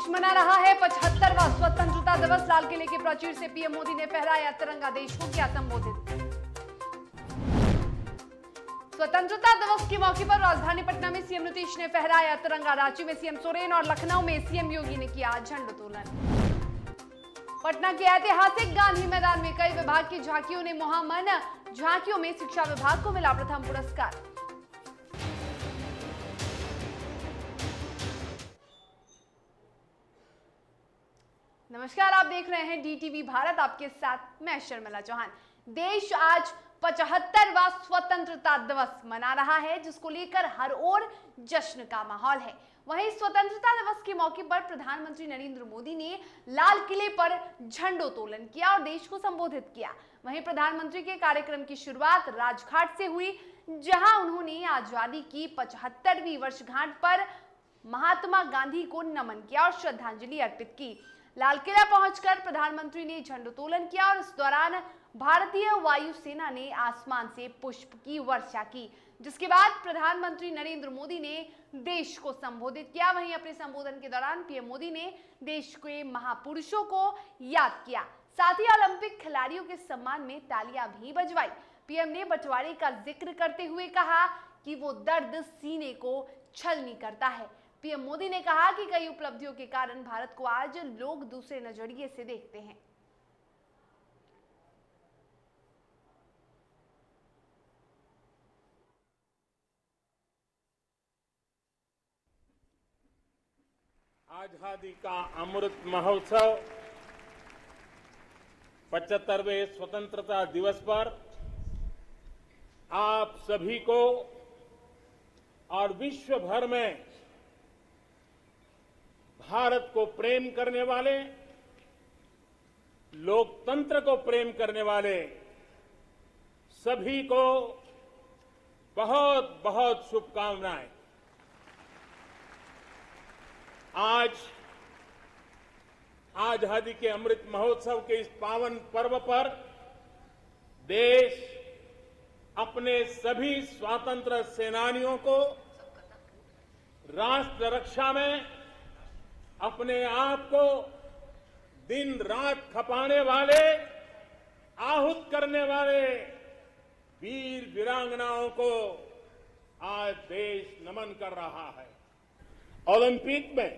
मना रहा है 75वां स्वतंत्रता दिवस। लाल किले के प्राचीर से पीएम मोदी ने फहराया तिरंगा, देश को किया संबोधित। स्वतंत्रता दिवस के मौके पर राजधानी पटना में सीएम नीतीश ने फहराया तिरंगा। रांची में सीएम सोरेन और लखनऊ में सीएम योगी ने किया झंडोत्तोलन। पटना के ऐतिहासिक गांधी मैदान में कई विभाग की झांकियों ने मुहामन। झांकियों में शिक्षा विभाग को मिला प्रथम पुरस्कार। नमस्कार, आप देख रहे हैं डीटीवी भारत, आपके साथ मैं शर्मिला चौहान। देश आज 75वां स्वतंत्रता दिवस मना रहा है, जिसको लेकर हर ओर जश्न का माहौल है। वहीं स्वतंत्रता दिवस के मौके पर प्रधानमंत्री नरेंद्र मोदी ने लाल किले पर झंडोत्तोलन किया और देश को संबोधित किया। वहीं प्रधानमंत्री के कार्यक्रम की शुरुआत राजघाट से हुई, जहां उन्होंने आजादी की 75वीं वर्षगांठ पर महात्मा गांधी को नमन किया और श्रद्धांजलि अर्पित की। लाल किला पहुंचकर प्रधानमंत्री ने झंडोत्तोलन किया और इस दौरान भारतीय वायुसेना ने आसमान से पुष्प की वर्षा की, जिसके बाद प्रधानमंत्री नरेंद्र मोदी ने देश को संबोधित किया। वहीं अपने संबोधन के दौरान पीएम मोदी ने देश के महापुरुषों को याद किया, साथ ही ओलंपिक खिलाड़ियों के सम्मान में तालियां भी बजवाई। पीएम ने बंटवारे का जिक्र करते हुए कहा कि वो दर्द सीने को छलनी करता है। पीएम मोदी ने कहा कि कई उपलब्धियों के कारण भारत को आज लोग दूसरे नजरिए से देखते हैं। आजादी का अमृत महोत्सव 75वें स्वतंत्रता दिवस पर आप सभी को और विश्व भर में भारत को प्रेम करने वाले, लोकतंत्र को प्रेम करने वाले सभी को बहुत बहुत शुभकामनाएं। आज आजादी के अमृत महोत्सव के इस पावन पर्व पर देश अपने सभी स्वतंत्रता सेनानियों को राष्ट्र रक्षा में अपने आप को दिन रात खपाने वाले, आहूत करने वाले वीर वीरांगनाओं को आज देश नमन कर रहा है। ओलंपिक में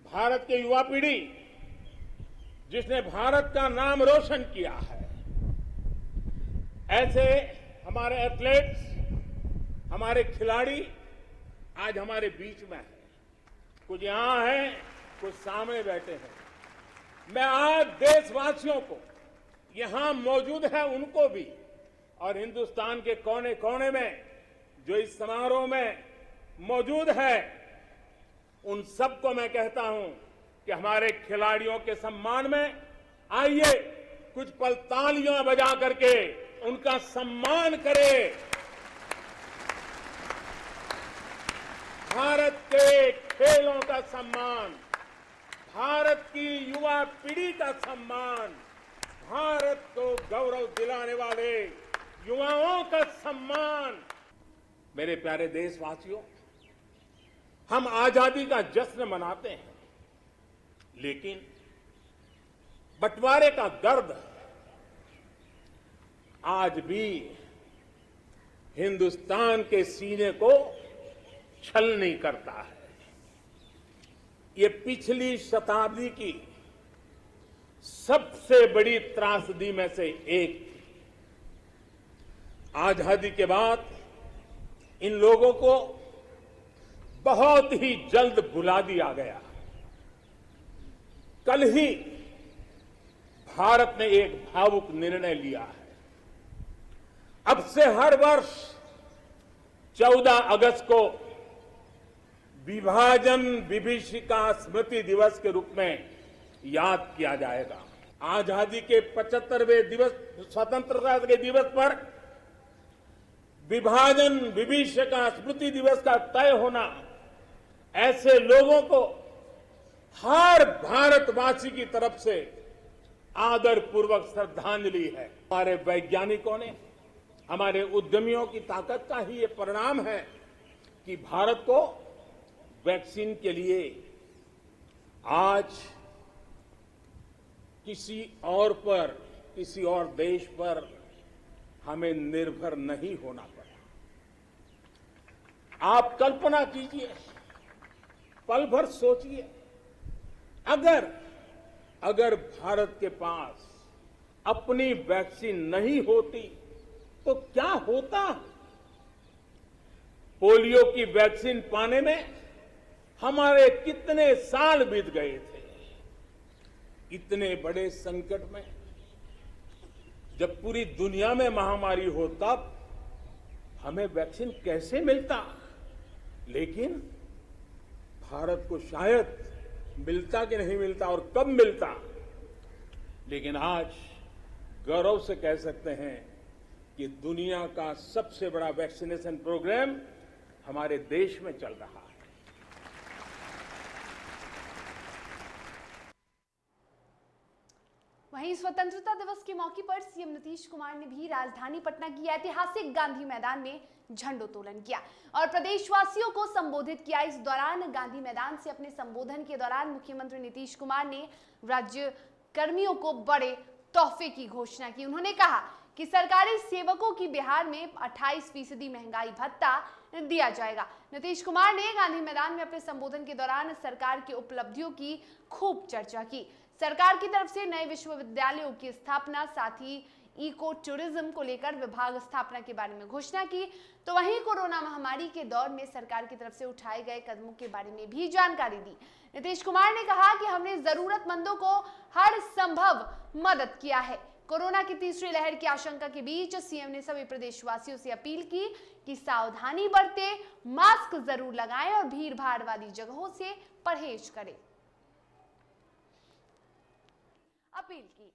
भारत के युवा पीढ़ी जिसने भारत का नाम रोशन किया है, ऐसे हमारे एथलीट्स, हमारे खिलाड़ी आज हमारे बीच में है। कुछ यहां हैं, कुछ सामने बैठे हैं। मैं आज देशवासियों को, यहां मौजूद है उनको भी, और हिंदुस्तान के कोने कोने में जो इस समारोह में मौजूद है, उन सबको मैं कहता हूं कि हमारे खिलाड़ियों के सम्मान में आइए कुछ पल तालियां बजा करके उनका सम्मान करें। भारत के खेलों का सम्मान, भारत की युवा पीढ़ी का सम्मान, भारत को गौरव दिलाने वाले युवाओं का सम्मान। मेरे प्यारे देशवासियों, हम आजादी का जश्न मनाते हैं, लेकिन बंटवारे का दर्द आज भी हिंदुस्तान के सीने को छलनी करता है। ये पिछली शताब्दी की सबसे बड़ी त्रासदी में से एक थी। आजादी के बाद इन लोगों को बहुत ही जल्द भुला दिया गया। कल ही भारत ने एक भावुक निर्णय लिया है। अब से हर वर्ष 14 अगस्त को विभाजन विभीषिका स्मृति दिवस के रूप में याद किया जाएगा। आजादी के 75वें दिवस, स्वतंत्रता के दिवस पर विभाजन विभीषिका स्मृति दिवस का तय होना ऐसे लोगों को हर भारतवासी की तरफ से आदरपूर्वक श्रद्धांजलि है। हमारे वैज्ञानिकों ने, हमारे उद्यमियों की ताकत का ही ये परिणाम है कि भारत को वैक्सीन के लिए आज किसी और देश पर हमें निर्भर नहीं होना पड़ा। आप कल्पना कीजिए, पल भर सोचिए, अगर भारत के पास अपनी वैक्सीन नहीं होती तो क्या होता। पोलियो की वैक्सीन पाने में हमारे कितने साल बीत गए थे। इतने बड़े संकट में जब पूरी दुनिया में महामारी हो तब हमें वैक्सीन कैसे मिलता। लेकिन भारत को शायद मिलता कि नहीं मिलता और कब मिलता, लेकिन आज गौरव से कह सकते हैं कि दुनिया का सबसे बड़ा वैक्सीनेशन प्रोग्राम हमारे देश में चल रहा है। वहीं स्वतंत्रता दिवस के मौके पर सीएम नीतीश कुमार ने भी राजधानी पटना की ऐतिहासिक गांधी मैदान में झंडोत्तोलन किया और प्रदेशवासियों को संबोधित किया। इस दौरान गांधी मैदान से अपने संबोधन के दौरान मुख्यमंत्री नीतीश कुमार ने राज्य कर्मियों को बड़े तोहफे की घोषणा की। उन्होंने कहा कि सरकारी सेवकों की बिहार में 28% महंगाई भत्ता दिया जाएगा। नीतीश कुमार ने गांधी मैदान में अपने संबोधन के दौरान सरकार की उपलब्धियों की खूब चर्चा की। सरकार की तरफ से नए विश्वविद्यालयों की स्थापना, साथ ही इको टूरिज्म को लेकर विभाग स्थापना के बारे में घोषणा की। तो वहीं कोरोना महामारी के दौर में सरकार की तरफ से उठाए गए कदमों के बारे में भी जानकारी दी। नीतीश कुमार ने कहा कि हमने जरूरतमंदों को हर संभव मदद किया है। कोरोना की तीसरी लहर की आशंका के बीच सीएम ने सभी प्रदेशवासियों से अपील की कि सावधानी बरतें, मास्क जरूर लगाएं और भीड़ भाड़ वाली जगहों से परहेज करें। अपील की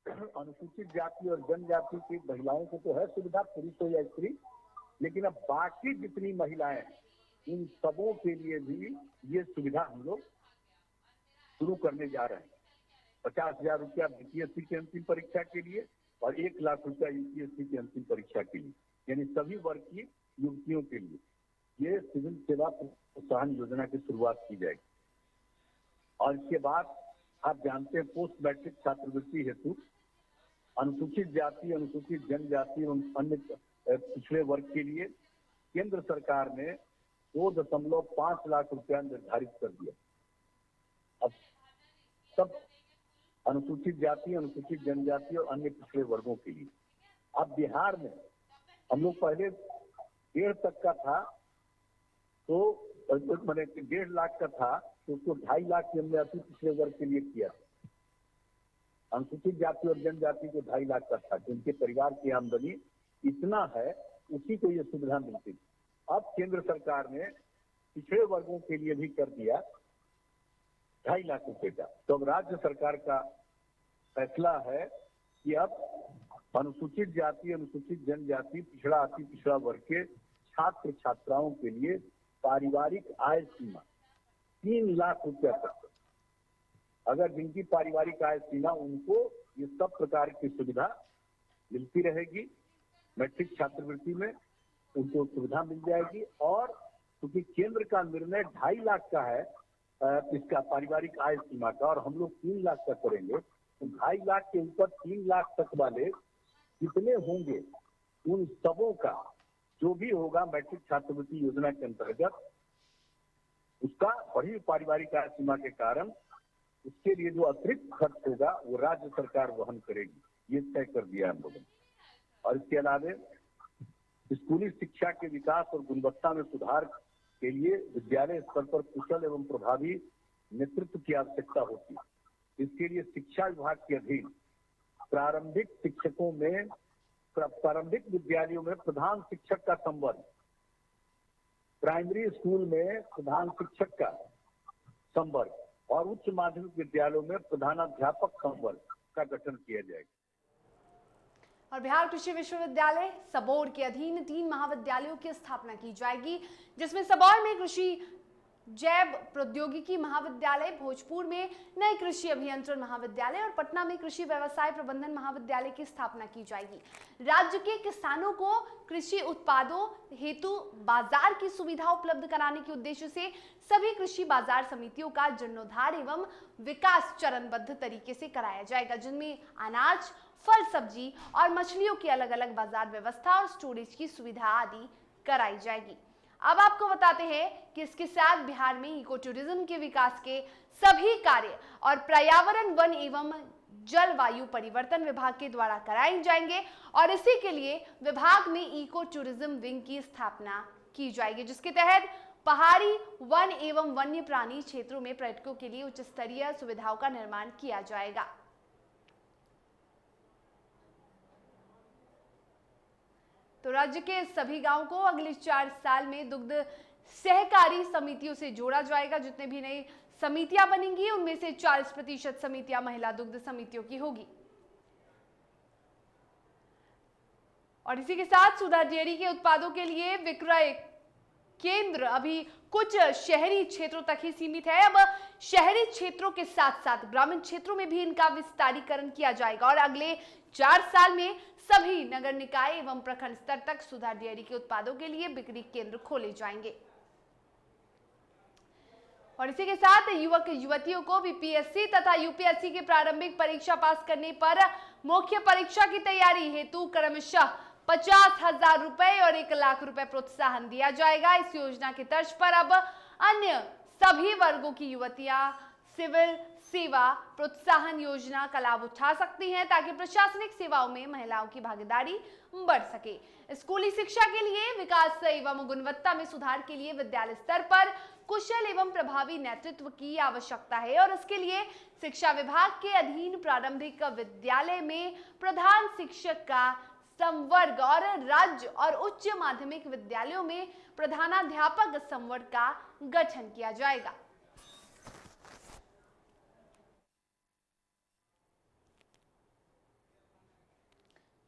अनुसूचित जाति और जनजाति की महिलाओं को तो है सुविधा, पुरुष हो या स्त्री, लेकिन अब बाकी जितनी महिलाएं हैं इन सबों के लिए भी ये सुविधा हम लोग शुरू करने जा रहे हैं। 50,000 रुपया बीपीएससी की अंतिम परीक्षा के लिए और 1 लाख रुपया यूपीएससी की अंतिम परीक्षा के लिए, यानी सभी वर्ग की युवतियों के लिए ये सिविल सेवा प्रोत्साहन योजना की शुरुआत की जाएगी। और इसके बाद आप जानते हैं पोस्ट मैट्रिक छात्रवृत्ति हेतु अनुसूचित जाति, अनुसूचित जनजाति एवं अन्य पिछड़े वर्ग के लिए केंद्र सरकार ने 2.5 लाख रुपया निर्धारित कर दिया। अब सब अनुसूचित जाति, अनुसूचित जनजाति और अन्य पिछड़े वर्गों के लिए। अब बिहार में हम लोग पहले 1.5 तक का था, तो मैंने 1.5 लाख का था, तो उसको 2.5 लाख की हमने अति पिछड़े वर्ग के लिए किया। अनुसूचित जाति और जनजाति को 2.5 लाख का था, जिनके परिवार की आमदनी इतना है उसी को ये सुविधा मिलती थी। अब केंद्र सरकार ने पिछड़े वर्गों के लिए भी कर दिया 2.5 लाख रुपए का। तो अब राज्य सरकार का फैसला है कि अब अनुसूचित जाति, अनुसूचित जनजाति, पिछड़ा अति पिछड़ा वर्ग के छात्र छात्राओं के लिए पारिवारिक आय सीमा 3 लाख रुपया तक, अगर जिनकी पारिवारिक आय सीमा, उनको ये सब प्रकार की सुविधा मिलती रहेगी। मैट्रिक छात्रवृत्ति में उनको सुविधा मिल जाएगी। और क्योंकि केंद्र का निर्णय 2.5 लाख का है इसका पारिवारिक आय सीमा का, और हम लोग 3 लाख का करेंगे, तो 2.5 लाख के ऊपर 3 लाख तक वाले जितने होंगे उन सबों का जो भी होगा मैट्रिक छात्रवृत्ति योजना के अंतर्गत, उसका बढ़ी पारिवारिक आय सीमा के कारण उसके लिए जो अतिरिक्त खर्च होगा वो राज्य सरकार वहन करेगी, ये तय कर दिया हम लोगों ने। और इसके अलावा स्कूली शिक्षा के विकास और गुणवत्ता में सुधार के लिए विद्यालय स्तर पर कुशल एवं प्रभावी नेतृत्व की आवश्यकता होती है। इसके लिए शिक्षा विभाग के अधीन प्रारंभिक विद्यालयों में प्रधान शिक्षक का संवर्ग, प्राइमरी स्कूल में प्रधान शिक्षक का संवर्ग और उच्च माध्यमिक विद्यालयों में प्रधानाध्यापक संवर्ग का गठन किया जाएगा। और बिहार कृषि विश्वविद्यालय सबौर के अधीन 3 महाविद्यालयों की स्थापना की जाएगी, जिसमें सबौर में कृषि जैव प्रौद्योगिकी महाविद्यालय, भोजपुर में नए कृषि अभियंत्रण महाविद्यालय और पटना में कृषि व्यवसाय प्रबंधन महाविद्यालय की स्थापना की जाएगी। राज्य के किसानों को कृषि उत्पादों हेतु बाजार की सुविधा उपलब्ध कराने के उद्देश्य से सभी कृषि बाजार समितियों का जीर्णोद्धार एवं विकास चरणबद्ध तरीके से कराया जाएगा, जिनमें अनाज, फल, सब्जी और मछलियों की अलग अलग बाजार व्यवस्था और स्टोरेज की सुविधा आदि कराई जाएगी। अब आपको बताते हैं कि इसके साथ बिहार में इको टूरिज्म के विकास के सभी कार्य और पर्यावरण, वन एवं जलवायु परिवर्तन विभाग के द्वारा कराए जाएंगे और इसी के लिए विभाग में इको टूरिज्म विंग की स्थापना की जाएगी, जिसके तहत पहाड़ी, वन एवं वन्य प्राणी क्षेत्रों में पर्यटकों के लिए उच्च स्तरीय सुविधाओं का निर्माण किया जाएगा। तो राज्य के सभी गांवों को अगले 4 साल में दुग्ध सहकारी समितियों से जोड़ा जाएगा। जितने भी नई समितियां बनेंगी उनमें से 40% समितियां महिला दुग्ध समितियों की होगी। और इसी के साथ सुधा डेयरी के उत्पादों के लिए विक्रय केंद्र अभी कुछ शहरी क्षेत्रों तक ही सीमित है। अब शहरी क्षेत्रों के साथ साथ ग्रामीण क्षेत्रों में भी इनका विस्तारीकरण किया जाएगा और अगले 4 साल में सभी नगर निकाय एवं प्रखंड स्तर तक सुधा डेयरी के उत्पादों के लिए बिक्री केंद्र खोले जाएंगे। और इसी के साथ युवक युवतियों को बीपीएससी तथा यूपीएससी की प्रारंभिक परीक्षा पास करने पर मुख्य परीक्षा की तैयारी हेतु क्रमशः 50,000 रुपए और 1 लाख रुपए प्रोत्साहन दिया जाएगा। इस योजना की तर्ज पर अब अन्य सभी वर्गों की युवतियां सिविल सेवा प्रोत्साहन योजना का लाभ उठा सकती हैं, ताकि प्रशासनिक सेवाओं में महिलाओं की भागीदारी बढ़ सके। स्कूली शिक्षा के लिए विकास एवं गुणवत्ता में सुधार के लिए विद्यालय स्तर पर कुशल एवं प्रभावी नेतृत्व की आवश्यकता है और इसके लिए शिक्षा विभाग के अधीन प्रारंभिक विद्यालय में प्रधान शिक्षक का संवर्ग और राज्य और उच्च माध्यमिक विद्यालयों में प्रधानाध्यापक संवर्ग का गठन किया जाएगा।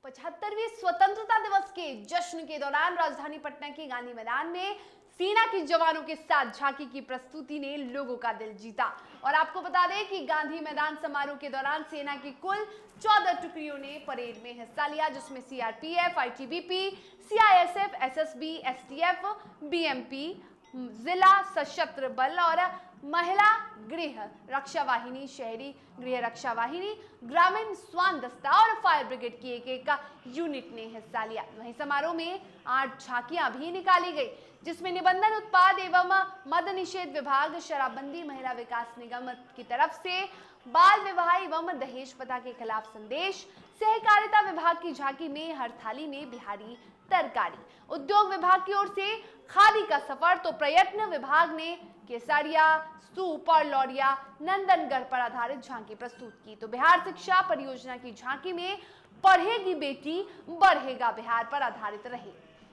पचहत्तरवीं स्वतंत्रता दिवस के जश्न के दौरान राजधानी पटना के गांधी मैदान में सेना के जवानों के साथ झांकी की प्रस्तुति ने लोगों का दिल जीता। और आपको बता दें कि गांधी मैदान समारोह के दौरान सेना की कुल 14 टुकड़ियों ने परेड में हिस्सा लिया, जिसमें CRPF, ITBP, CISF, SSB, STF, BMP, जिला सशस्त्र बल और महिला गृह रक्षा वाहिनी, शहरी गृह रक्षा वाहिनी, ग्रामीण स्वान दस्ता और फायर ब्रिगेड की एक यूनिट ने हिस्सा लिया। वहीं समारोह में 8 झांकियां भी निकाली गई, जिसमें निबंधन, उत्पाद एवं मद निषेध विभाग, शराबबंदी, महिला विकास निगम की तरफ से बाल विवाह एवं दहेज प्रथा के खिलाफ संदेश, सहकारिता विभाग की झांकी में हर थाली में बिहारी तरकारी, उद्योग विभाग की ओर से खादी का सफर, तो पर्यटन विभाग ने केसरिया, स्तूप और लौरिया नंदनगढ़ पर आधारित झांकी प्रस्तुत की। तो बिहार शिक्षा परियोजना की झांकी में पढ़ेगी बेटी बढ़ेगा बिहार पर आधारित रही।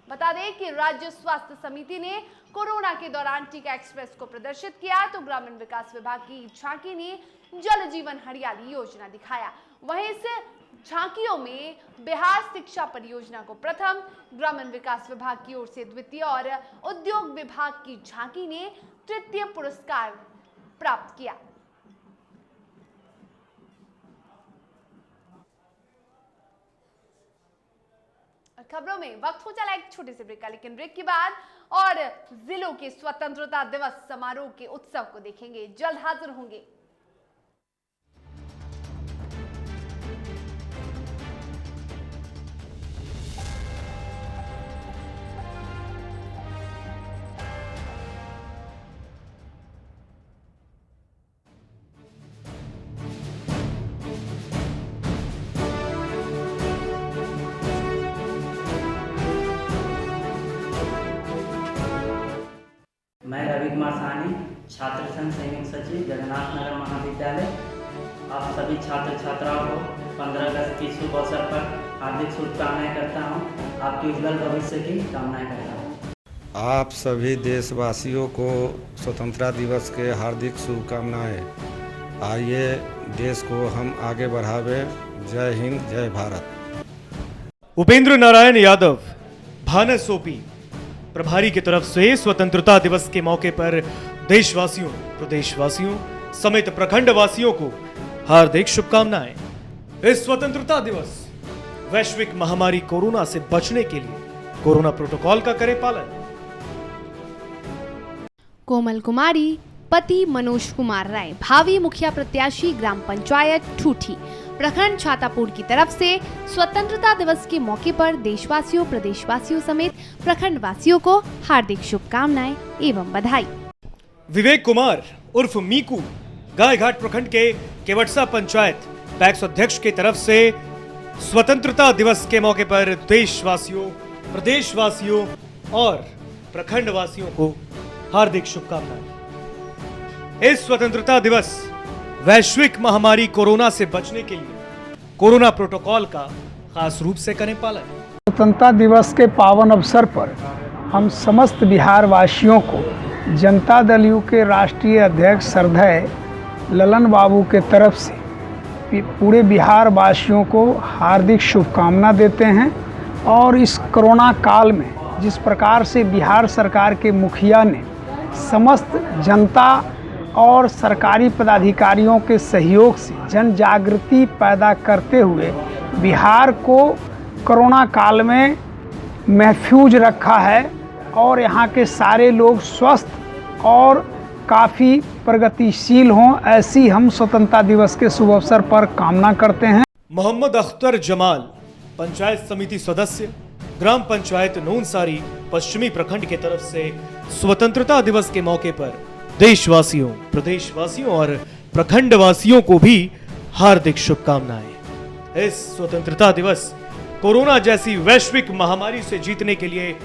बता दें कि राज्य स्वास्थ्य समिति ने कोरोना के दौरान टीका एक्सप्रेस को प्रदर्शित किया, तो ग्रामीण विकास विभाग की झांकी ने जल जीवन हरियाली योजना दिखाया। वहीं इस झांकियों में बिहार शिक्षा परियोजना को प्रथम, ग्रामीण विकास विभाग की ओर से द्वितीय और उद्योग विभाग की झांकी ने तृतीय पुरस्कार प्राप्त किया। खबरों में वक्त हो चला एक छोटे से ब्रेक का, लेकिन ब्रेक के बाद और जिलों के स्वतंत्रता दिवस समारोह के उत्सव को देखेंगे। जल्द हाजिर होंगे। मैं रवि कुमार साहनी, छात्र संघ संयुक्त सचिव, जगन्नाथ नगर महाविद्यालय। आप सभी छात्र छात्राओं को 15 अगस्त के शुभ अवसर पर हार्दिक शुभकामनाएं करता हूं। आपके उज्जवल भविष्य की कामनाएं करता हूं। आप सभी देशवासियों को स्वतंत्रता दिवस के हार्दिक शुभकामनाएं। आइए देश को हम आगे बढ़ावे। जय हिंद, जय भारत। उपेंद्र नारायण यादव, भानस ओपी प्रभारी की तरफ से स्वतंत्रता दिवस के मौके पर देशवासियों, प्रदेशवासियों समेत प्रखंड वासियों को हार्दिक शुभकामनाएं। इस स्वतंत्रता दिवस वैश्विक महामारी कोरोना से बचने के लिए कोरोना प्रोटोकॉल का करें पालन। कोमल कुमारी, पति मनोज कुमार राय, भावी मुखिया प्रत्याशी ग्राम पंचायत ठूठी, प्रखंड छातापुर की तरफ से स्वतंत्रता दिवस के मौके पर देशवासियों, प्रदेशवासियों समेत प्रखंड वासियों को हार्दिक शुभकामनाएं एवं बधाई। विवेक कुमार उर्फ मीकू, गायघाट प्रखंड के केवटसा पंचायत पैक्स अध्यक्ष की तरफ से स्वतंत्रता दिवस के मौके पर देशवासियों, प्रदेशवासियों और प्रखंड वासियों को हार्दिक शुभकामनाएं। इस स्वतंत्रता दिवस वैश्विक महामारी कोरोना से बचने के लिए कोरोना प्रोटोकॉल का खास रूप से करें पालन। स्वतंत्रता दिवस के पावन अवसर पर हम समस्त बिहार वासियों को जनता दल यू के राष्ट्रीय अध्यक्ष श्रद्धेय ललन बाबू के तरफ से पूरे बिहार वासियों को हार्दिक शुभकामना देते हैं। और इस कोरोना काल में जिस प्रकार से बिहार सरकार के मुखिया ने समस्त जनता और सरकारी पदाधिकारियों के सहयोग से जन जागृति पैदा करते हुए बिहार को कोरोना काल में महफूज रखा है और यहाँ के सारे लोग स्वस्थ और काफ़ी प्रगतिशील हों, ऐसी हम स्वतंत्रता दिवस के शुभ अवसर पर कामना करते हैं। मोहम्मद अख्तर जमाल, पंचायत समिति सदस्य, ग्राम पंचायत नूनसारी पश्चिमी प्रखंड की तरफ से स्वतंत्रता दिवस के मौके पर देशवासियों, प्रदेशवासियों और प्रखंड वासियों को भी हार्दिक शुभकामनाएं। इस स्वतंत्रता दिवस कोरोना जैसी वैश्विक महामारी से जीतने के लिए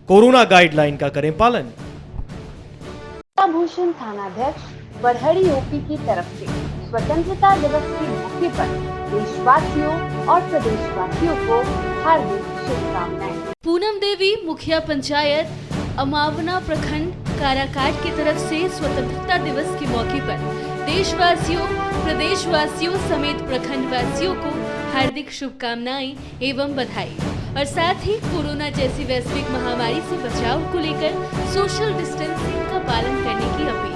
कोरोना गाइडलाइन का करें पालन। भूषण थानाध्यक्ष बरहड़ी ओपी की तरफ से स्वतंत्रता दिवस के मौके पर देशवासियों और प्रदेशवासियों को हार्दिक शुभकामनाएं। पूनम देवी, मुखिया पंचायत अमावना प्रखंड काराकाट की तरफ से स्वतंत्रता दिवस के मौके पर देशवासियों, प्रदेशवासियों समेत प्रखंड वासियों को हार्दिक शुभकामनाएं एवं बधाई। और साथ ही कोरोना जैसी वैश्विक महामारी से बचाव को लेकर सोशल डिस्टेंसिंग का पालन करने की अपील।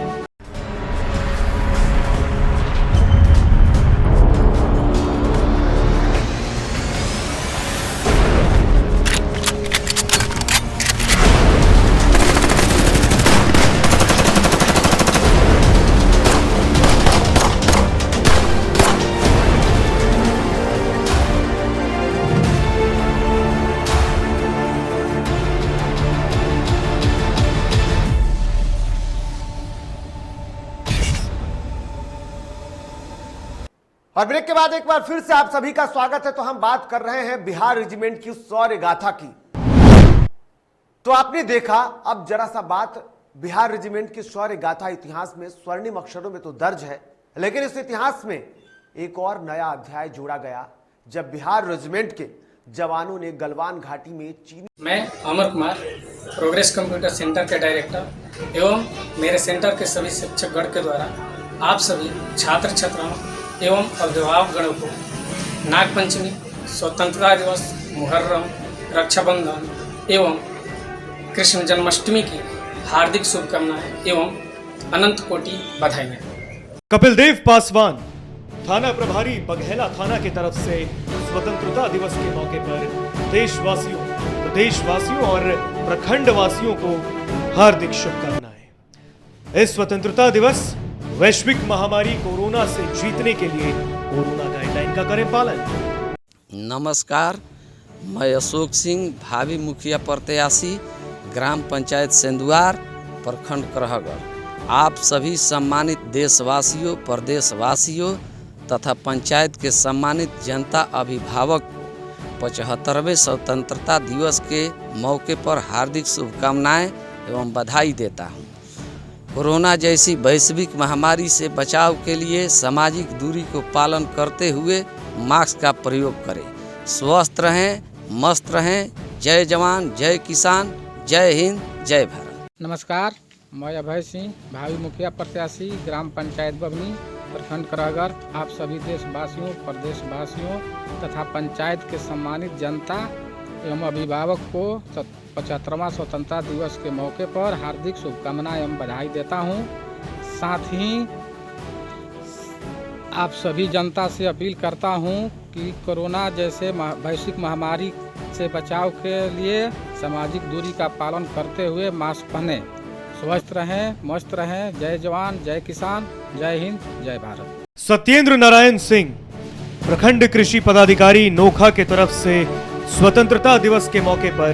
और ब्रेक के बाद एक बार फिर से आप सभी का स्वागत है। तो हम बात कर रहे हैं बिहार रेजिमेंट की शौर्य गाथा की। तो आपने देखा, अब जरा सा बात बिहार रेजिमेंट की शौर्य गाथा इतिहास में स्वर्णिम अक्षरों में तो दर्ज है, लेकिन इस इतिहास में एक और नया अध्याय जोड़ा गया जब बिहार रेजिमेंट के जवानों ने गलवान घाटी में चीनी। मैं Amar Kumar, progress computer centre के डायरेक्टर एवं मेरे सेंटर के सभी शिक्षकगण के द्वारा आप सभी छात्र छात्राओं एवं अभिभावकगणों को नागपंचमी, स्वतंत्रता दिवस, मुहर्रम, रक्षाबंधन एवं कृष्ण जन्माष्टमी की हार्दिक शुभकामनाएं एवं अनंत कोटि बधाइयां। कपिल देव पासवान, थाना प्रभारी बघेला थाना की तरफ से स्वतंत्रता दिवस के मौके पर देशवासियों, प्रदेशवासियों और प्रखंड वासियों को हार्दिक शुभकामनाएं। इस स्वतंत्रता दिवस वैश्विक महामारी कोरोना से जीतने के लिए कोरोना गाइडलाइन का करें पालन। नमस्कार, मैं अशोक सिंह, भावी मुखिया प्रत्याशी, ग्राम पंचायत सेंदुआर, प्रखंड करहगढ़। आप सभी सम्मानित देशवासियों, प्रदेशवासियों तथा पंचायत के सम्मानित जनता अभिभावक को 75वें स्वतंत्रता दिवस के मौके पर हार्दिक शुभकामनाएं एवं बधाई देता हूं। कोरोना जैसी वैश्विक महामारी से बचाव के लिए सामाजिक दूरी को पालन करते हुए मास्क का प्रयोग करें। स्वस्थ रहें, मस्त रहें। जय जवान, जय किसान, जय हिंद, जय भारत। नमस्कार, मैं अभय सिंह, भावी मुखिया प्रत्याशी, ग्राम पंचायत बभनी, प्रखंड करहगढ़। आप सभी देशवासियों, प्रदेशवासियों तथा पंचायत के सम्मानित जनता एवं अभिभावक को 75वां स्वतंत्रता दिवस के मौके पर हार्दिक शुभकामनाएं एवं बधाई देता हूं। साथ ही आप सभी जनता से अपील करता हूं कि कोरोना जैसे वैश्विक महामारी से बचाव के लिए सामाजिक दूरी का पालन करते हुए मास्क पहने, स्वस्थ रहें, मस्त रहें। जय जवान, जय किसान, जय हिंद, जय भारत। सत्येंद्र नारायण सिंह, प्रखंड कृषि पदाधिकारी नोखा के तरफ से स्वतंत्रता दिवस के मौके पर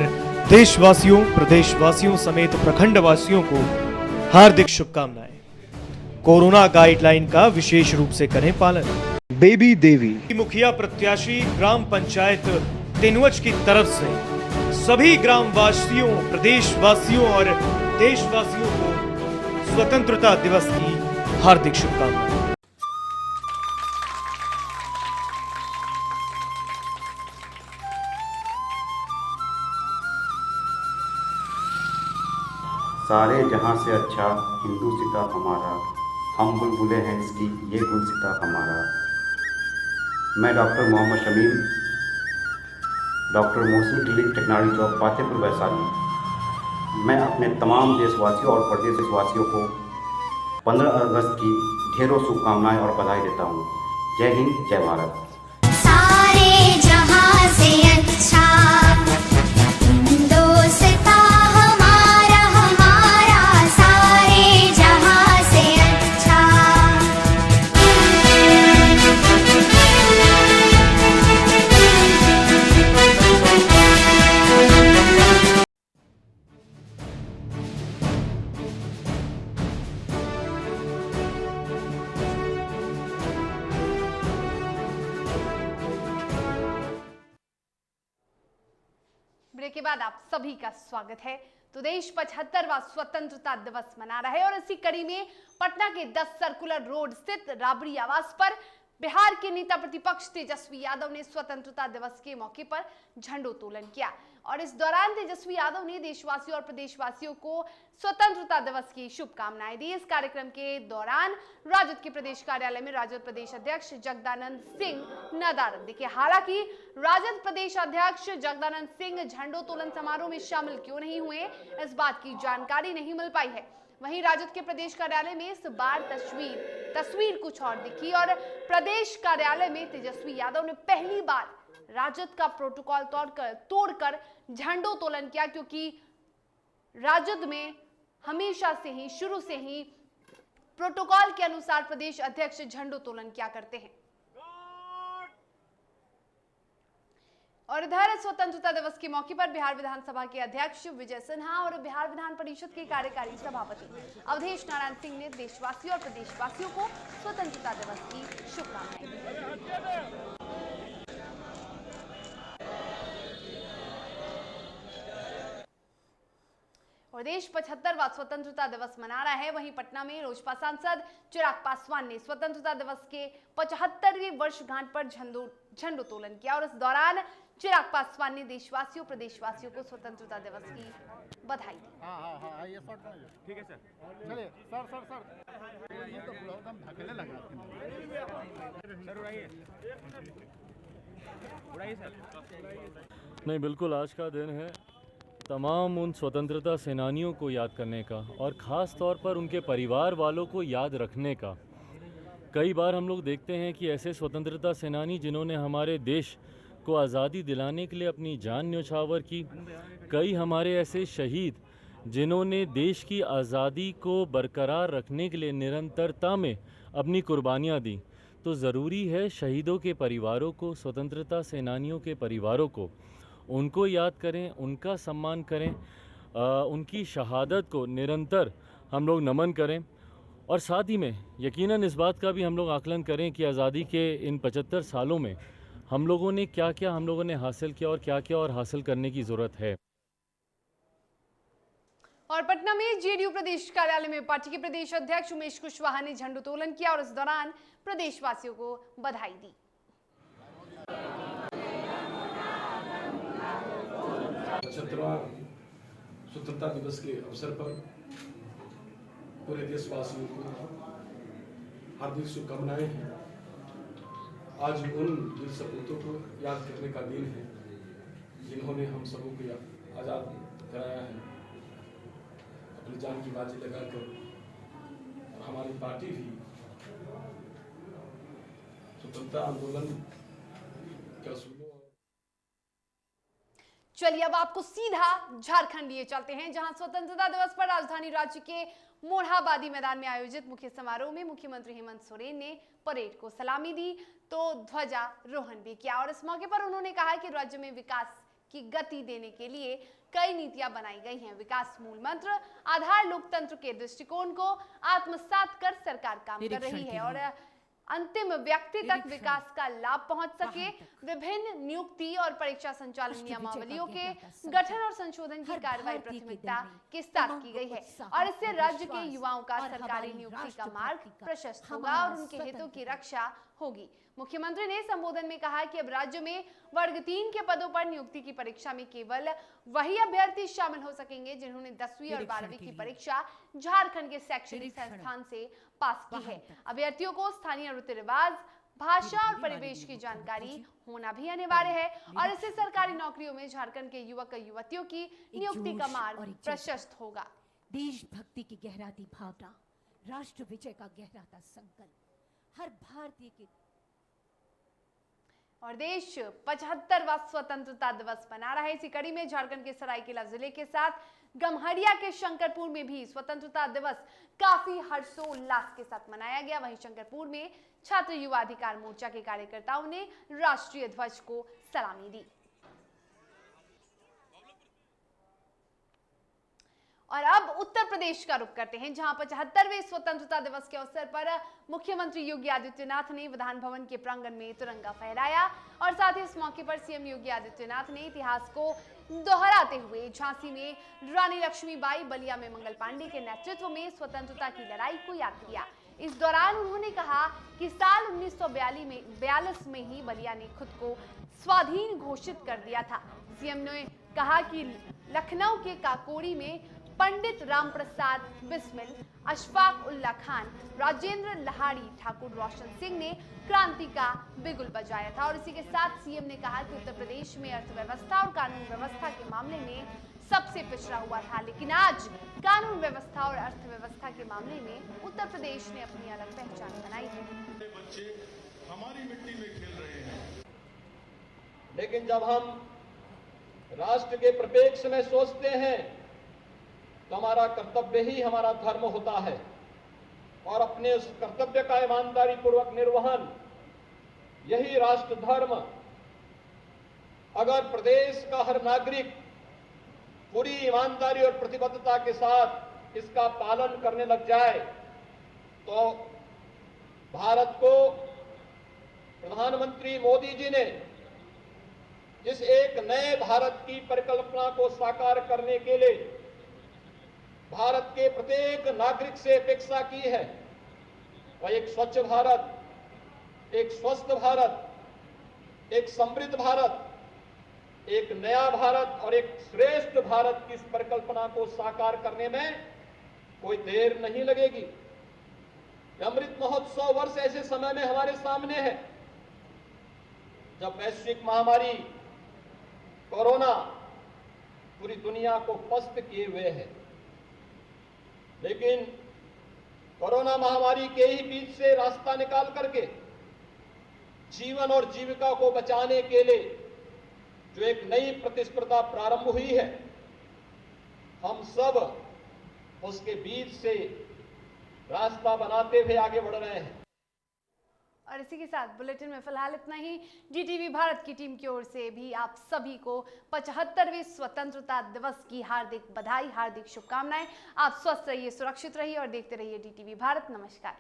देशवासियों, प्रदेशवासियों समेत प्रखंडवासियों को हार्दिक शुभकामनाएं। कोरोना गाइडलाइन का विशेष रूप से करें पालन। बेबी देवी मुखिया प्रत्याशी ग्राम पंचायत तेनुवच की तरफ से सभी ग्रामवासियों, प्रदेशवासियों और देशवासियों को स्वतंत्रता दिवस की हार्दिक शुभकामनाएं। सारे जहां से अच्छा हिंदू सिता हमारा, हम बुलबुले हैं इसकी ये गुलसिता हमारा। मैं doctor Mohammad Shamim, doctor Mohsin clinic technology चौक पातेपुर वैशाली। मैं अपने तमाम देशवासियों और प्रदेशवासियों को 15 अगस्त की ढेरों शुभकामनाएं और बधाई देता हूं। जय हिंद, जय भारत। सारे जहां से अच्छा हिंदुस्तां हमारा, हमारा सारे जहां से अच्छा। ब्रेक के बाद आप सभी का स्वागत है। तो देश 75वां स्वतंत्रता दिवस मना रहा है और इसी कड़ी में पटना के 10 सर्कुलर रोड स्थित राबड़ी आवास पर बिहार के नेता प्रतिपक्ष तेजस्वी यादव ने स्वतंत्रता दिवस के मौके पर झंडोत्तोलन किया और इस दौरान तेजस्वी यादव ने देशवासियों और प्रदेशवासियों को स्वतंत्रता दिवस की शुभकामनाएं दी। इस कार्यक्रम के दौरान राजद के प्रदेश कार्यालय में राजद प्रदेश अध्यक्ष जगदानंद सिंह नदारद दिखे। हालांकि राजद प्रदेश अध्यक्ष जगदानंद सिंह झंडोत्तोलन समारोह में शामिल क्यों नहीं हुए, इस बात की जानकारी नहीं मिल पाई है। वहीं राजद के प्रदेश कार्यालय में इस बार तस्वीर कुछ और दिखी और प्रदेश कार्यालय में तेजस्वी यादव ने पहली बार राजद का प्रोटोकॉल तोड़कर झंडोत्तोलन किया, क्योंकि राजद में हमेशा से ही, शुरू से ही प्रोटोकॉल के अनुसार प्रदेश अध्यक्ष झंडोत्तोलन किया करते हैं। और इधर स्वतंत्रता दिवस के मौके पर बिहार विधानसभा के अध्यक्ष विजय सिन्हा और बिहार विधान परिषद के कार्यकारी सभापति अवधेश नारायण सिंह ने देशवासियों और प्रदेशवासियों को स्वतंत्रता दिवस की शुभकामनाएं दी। और देश 75वां स्वतंत्रता दिवस मना रहा है। वहीं पटना में लोजपा सांसद चिराग पासवान ने स्वतंत्रता दिवस के 75वें वर्षगांठ पर झंडोत्तोलन किया और इस दौरान चिराग पासवान ने देशवासियों, प्रदेशवासियों को स्वतंत्रता दिवस की बधाई दी। ठीक है सर, चलिए सर ये तो एकदम धकेले लगा सर, उड़ाइए सर। नहीं, बिल्कुल आज का दिन है तमाम उन स्वतंत्रता सेनानियों को याद करने का और ख़ास तौर पर उनके परिवार वालों को याद रखने का। कई बार हम लोग देखते हैं कि ऐसे स्वतंत्रता सेनानी जिन्होंने हमारे देश को आज़ादी दिलाने के लिए अपनी जान न्योछावर की, कई हमारे ऐसे शहीद जिन्होंने देश की आज़ादी को बरकरार रखने के लिए निरंतरता में अपनी कुर्बानियाँ दी, तो ज़रूरी है शहीदों के परिवारों को, स्वतंत्रता सेनानियों के परिवारों को, उनको याद करें, उनका सम्मान करें, उनकी शहादत को निरंतर हम लोग नमन करें और साथ ही में यकीनन इस बात का भी हम लोग आकलन करें कि आज़ादी के इन 75 सालों में हम लोगों ने क्या क्या हम लोगों ने हासिल किया और क्या क्या और हासिल करने की ज़रूरत है। और पटना में जेडीयू प्रदेश कार्यालय में पार्टी के प्रदेश अध्यक्ष उमेश कुशवाहा ने झंडोत्तोलन किया और इस दौरान प्रदेशवासियों को बधाई दी। स्वतंत्रता दिवस के अवसर पर पूरे देशवासियों को हार्दिक शुभकामनाएं हैं। आज उन वीर सपूतों को याद करने का दिन है जिन्होंने उन्होंने हम सबों को आज़ाद कराया है अपनी जान की बाजी लगाकर। और हमारी पार्टी भी स्वतंत्रता आंदोलन का शुरू। चलिए अब आपको सीधा झारखंड लिए चलते हैं, जहां स्वतंत्रता दिवस पर राजधानी राज्य के मोरहाबादी मैदान में आयोजित मुख्य समारोह में मुख्यमंत्री हेमंत सोरेन ने परेड को सलामी दी तो ध्वजारोहण भी किया। और इस मौके पर उन्होंने कहा कि राज्य में विकास की गति देने के लिए कई नीतियां बनाई गई हैं। विकास मूल मंत्र आधार लोकतंत्र के दृष्टिकोण को आत्मसात कर सरकार काम कर रही है और अंतिम व्यक्ति तक विकास का लाभ पहुंच सके। विभिन्न नियुक्ति और परीक्षा संचालन नियमावलियों के गठन और संशोधन की कार्रवाई प्राथमिकता के साथ की गई है और इससे राज्य के युवाओं का सरकारी नियुक्ति का मार्ग प्रशस्त होगा और उनके हितों की रक्षा होगी। मुख्यमंत्री ने संबोधन में कहा कि अब राज्य में वर्ग 3 के पदों पर नियुक्ति की परीक्षा में केवल वही अभ्यर्थी शामिल हो सकेंगे जिन्होंने 10वीं और 12वीं की परीक्षा झारखंड के शैक्षणिक संस्थान से पास की है। अभ्यर्थियों को स्थानीय रीति रिवाज, भाषा और परिवेश की जानकारी होना भी अनिवार्य है और इससे सरकारी नौकरियों में झारखंड के युवक युवतियों की नियुक्ति का मार्ग प्रशस्त होगा। देशभक्ति की गहराती भावना, राष्ट्र विजय का गहराता संकल्प हर भारतीय के। और देश 75वां स्वतंत्रता दिवस मना रहा है। इसी कड़ी में झारखंड के सरायकेला जिले के साथ गम्हरिया के शंकरपुर में भी स्वतंत्रता दिवस काफी हर्षोल्लास के साथ मनाया गया। वहीं शंकरपुर में छात्र युवा अधिकार मोर्चा के कार्यकर्ताओं ने राष्ट्रीय ध्वज को सलामी दी। और अब उत्तर प्रदेश का रुख करते हैं, जहां 75वें स्वतंत्रता दिवस के अवसर पर मुख्यमंत्री योगी आदित्यनाथ ने विधान भवन के प्रांगण में तिरंगा फहराया और साथ ही इस मौके पर सीएम योगी आदित्यनाथ ने इतिहास को दोहराते हुए झांसी में रानी लक्ष्मीबाई, बलिया में मंगल पांडे के नेतृत्व में स्वतंत्रता की लड़ाई को याद किया। इस दौरान उन्होंने कहा कि साल 1942 में ही बलिया ने खुद को स्वाधीन घोषित कर दिया था। सीएम ने कहा कि लखनऊ के काकोरी में पंडित रामप्रसाद बिस्मिल, अशफाक उल्ला खान, राजेंद्र लहाड़ी, ठाकुर रोशन सिंह ने क्रांति का बिगुल बजाया था। और इसी के साथ सीएम ने कहा कि उत्तर प्रदेश में अर्थव्यवस्था और कानून व्यवस्था के मामले में सबसे पिछड़ा हुआ था, लेकिन आज कानून व्यवस्था और अर्थव्यवस्था के मामले में उत्तर प्रदेश ने अपनी अलग पहचान बनाई है। बच्चे हमारी मिट्टी में खेल रहे हैं, लेकिन जब हम राष्ट्र के परिप्रेक्ष्य में सोचते हैं तो हमारा कर्तव्य ही हमारा धर्म होता है और अपने उस कर्तव्य का ईमानदारी पूर्वक निर्वहन यही राष्ट्र धर्म। अगर प्रदेश का हर नागरिक पूरी ईमानदारी और प्रतिबद्धता के साथ इसका पालन करने लग जाए तो भारत को प्रधानमंत्री मोदी जी ने जिस एक नए भारत की परिकल्पना को साकार करने के लिए भारत के प्रत्येक नागरिक से अपेक्षा की है, वह एक स्वच्छ भारत, एक स्वस्थ भारत, एक समृद्ध भारत, एक नया भारत और एक श्रेष्ठ भारत की इस परिकल्पना को साकार करने में कोई देर नहीं लगेगी। अमृत महोत्सव वर्ष ऐसे समय में हमारे सामने है जब वैश्विक महामारी कोरोना पूरी दुनिया को पस्त किए हुए है, लेकिन कोरोना महामारी के ही बीच से रास्ता निकाल करके जीवन और जीविका को बचाने के लिए जो एक नई प्रतिस्पर्धा प्रारंभ हुई है, हम सब उसके बीच से रास्ता बनाते हुए आगे बढ़ रहे हैं। और इसी के साथ बुलेटिन में फिलहाल इतना ही। डीटीवी भारत की टीम की ओर से भी आप सभी को 75वें स्वतंत्रता दिवस की हार्दिक बधाई, हार्दिक शुभकामनाएं। आप स्वस्थ रहिए, सुरक्षित रहिए और देखते रहिए डीटीवी भारत। नमस्कार।